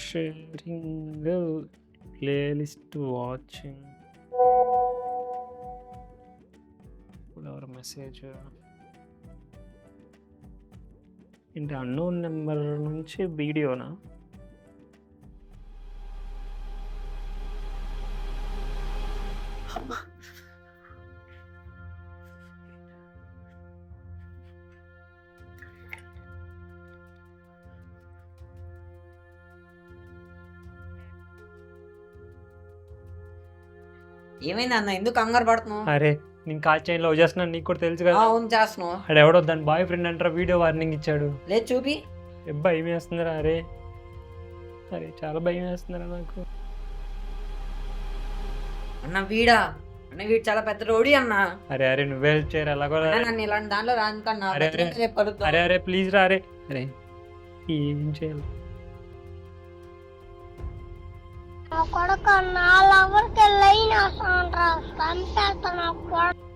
Sharing playlist watching ఎవరు message ఏంటి unknown number నుంచి వీడియోనా ఏమైంది అన్న ఎందుకు కంగారు పడుతున్నావు? అరే నేను కాల్ చైన్ లవ్ చేస్తున్నాను నీకు కూడా తెలుసు కదా. అవును చేస్తున్నావు. అక్కడ ఎవడో దాని బాయ్ ఫ్రెండ్ అంటారా వీడియో వార్నింగ్ ఇచ్చాడు. లేదు చూపి. భయం వేస్తుందిరా. అరే అరే చాలా భయం వేస్తుందిరా నాకు. అన్న వీడా అన్న వీడు చాలా పెద్ద రోడి అన్న. అరే అరే నువ్వే హెల్ప్ చేయరు ఎలాగో. నన్ను ఇలాంటి దాంట్లో రానుకన్నా. అరే అరే అరే ప్లీజ్ రా. అరే అరే ఏం చేయాలి కొడుకు నా లవర్కి లైన్ వస్తాను రా సంపేస్తా నా కొడుకు.